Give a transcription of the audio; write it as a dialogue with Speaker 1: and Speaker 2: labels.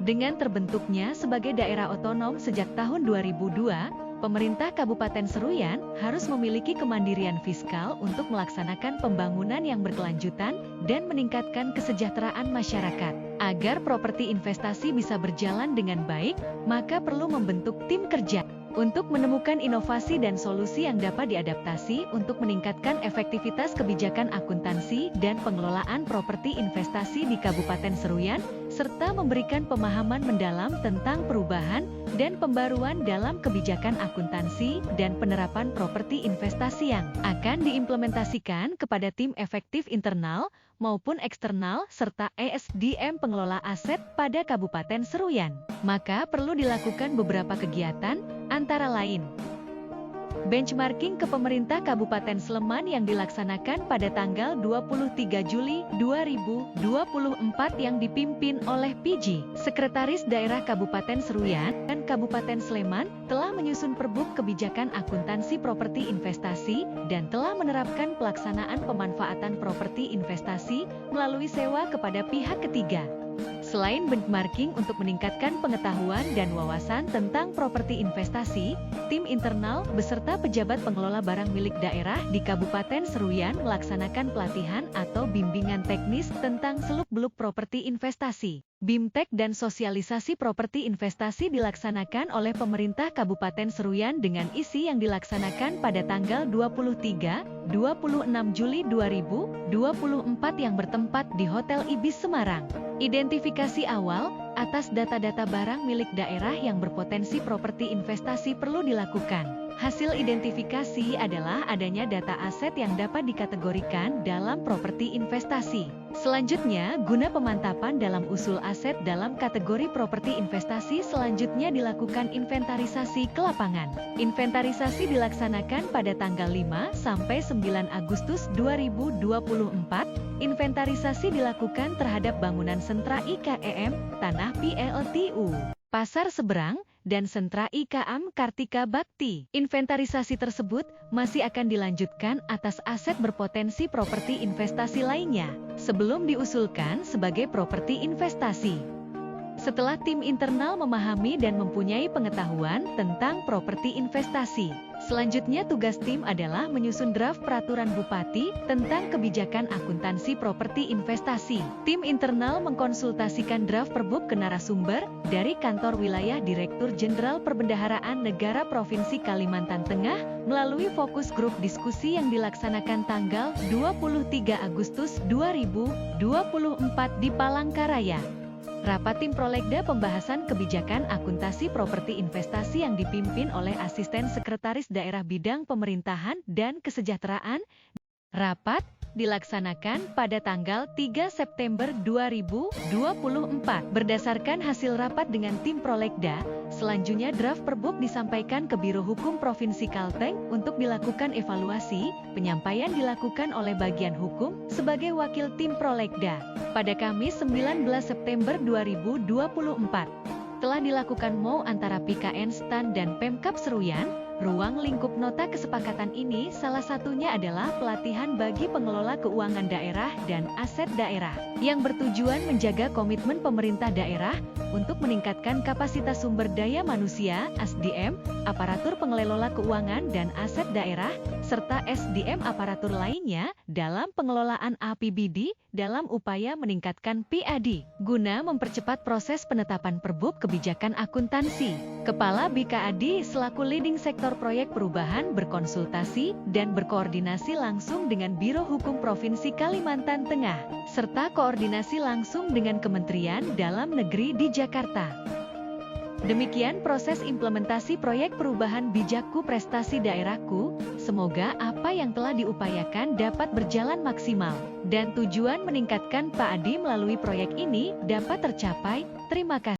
Speaker 1: Dengan terbentuknya sebagai daerah otonom sejak tahun 2002, pemerintah Kabupaten Seruyan harus memiliki kemandirian fiskal untuk melaksanakan pembangunan yang berkelanjutan dan meningkatkan kesejahteraan masyarakat. Agar properti investasi bisa berjalan dengan baik, maka perlu membentuk tim kerja untuk menemukan inovasi dan solusi yang dapat diadaptasi untuk meningkatkan efektivitas kebijakan akuntansi dan pengelolaan properti investasi di Kabupaten Seruyan, serta memberikan pemahaman mendalam tentang perubahan dan pembaruan dalam kebijakan akuntansi dan penerapan properti investasi yang akan diimplementasikan kepada tim efektif internal maupun eksternal serta ESDM pengelola aset pada Kabupaten Seruyan. Maka perlu dilakukan beberapa kegiatan, antara lain benchmarking ke pemerintah Kabupaten Sleman yang dilaksanakan pada tanggal 23 Juli 2024 yang dipimpin oleh PJ, Sekretaris Daerah Kabupaten Seruyan dan Kabupaten Sleman, telah menyusun perbuk kebijakan akuntansi properti investasi dan telah menerapkan pelaksanaan pemanfaatan properti investasi melalui sewa kepada pihak ketiga. Selain benchmarking untuk meningkatkan pengetahuan dan wawasan tentang properti investasi, tim internal beserta pejabat pengelola barang milik daerah di Kabupaten Seruyan melaksanakan pelatihan atau bimbingan teknis tentang seluk-beluk properti investasi. BIMTEK dan sosialisasi properti investasi dilaksanakan oleh pemerintah Kabupaten Seruyan dengan isi yang dilaksanakan pada tanggal 23-26 Juli 2024 yang bertempat di Hotel Ibis Semarang. Identifikasi awal atas data-data barang milik daerah yang berpotensi properti investasi perlu dilakukan. Hasil identifikasi adalah adanya data aset yang dapat dikategorikan dalam properti investasi. Selanjutnya, guna pemantapan dalam usul aset dalam kategori properti investasi, selanjutnya dilakukan inventarisasi ke lapangan. Inventarisasi dilaksanakan pada tanggal 5 sampai 9 Agustus 2024. Inventarisasi dilakukan terhadap bangunan sentra IKEM, Tanah PLTU, Pasar Seberang, dan sentra IKAM Kartika Bakti. Inventarisasi tersebut masih akan dilanjutkan atas aset berpotensi properti investasi lainnya, sebelum diusulkan sebagai properti investasi. Setelah tim internal memahami dan mempunyai pengetahuan tentang properti investasi, selanjutnya tugas tim adalah menyusun draft peraturan Bupati tentang kebijakan akuntansi properti investasi. Tim internal mengkonsultasikan draft perbuk ke narasumber dari Kantor Wilayah Direktur Jenderal Perbendaharaan Negara Provinsi Kalimantan Tengah melalui fokus grup diskusi yang dilaksanakan tanggal 23 Agustus 2024 di Palangkaraya. Rapat tim Prolegda pembahasan kebijakan akuntansi properti investasi yang dipimpin oleh Asisten Sekretaris Daerah Bidang Pemerintahan dan Kesejahteraan. Rapat dilaksanakan pada tanggal 3 September 2024. Berdasarkan hasil rapat dengan tim Prolegda, selanjutnya draft perbuk disampaikan ke Biro Hukum Provinsi Kalteng untuk dilakukan evaluasi. Penyampaian dilakukan oleh bagian hukum sebagai wakil tim Prolegda. Pada Kamis 19 September 2024, telah dilakukan MOU antara PKN STAN dan Pemkab Seruyan. Ruang lingkup nota kesepakatan ini salah satunya adalah pelatihan bagi pengelola keuangan daerah dan aset daerah, yang bertujuan menjaga komitmen pemerintah daerah untuk meningkatkan kapasitas sumber daya manusia (SDM), aparatur pengelola keuangan dan aset daerah, serta SDM aparatur lainnya dalam pengelolaan APBD dalam upaya meningkatkan PAD, guna mempercepat proses penetapan perbuk kebijakan akuntansi. Kepala BKAD selaku leading sektor proyek perubahan berkonsultasi dan berkoordinasi langsung dengan Biro Hukum Provinsi Kalimantan Tengah, serta koordinasi langsung dengan Kementerian Dalam Negeri di Jakarta. Demikian proses implementasi proyek perubahan bijakku prestasi daerahku. Semoga apa yang telah diupayakan dapat berjalan maksimal, dan tujuan meningkatkan PAD melalui proyek ini dapat tercapai. Terima kasih.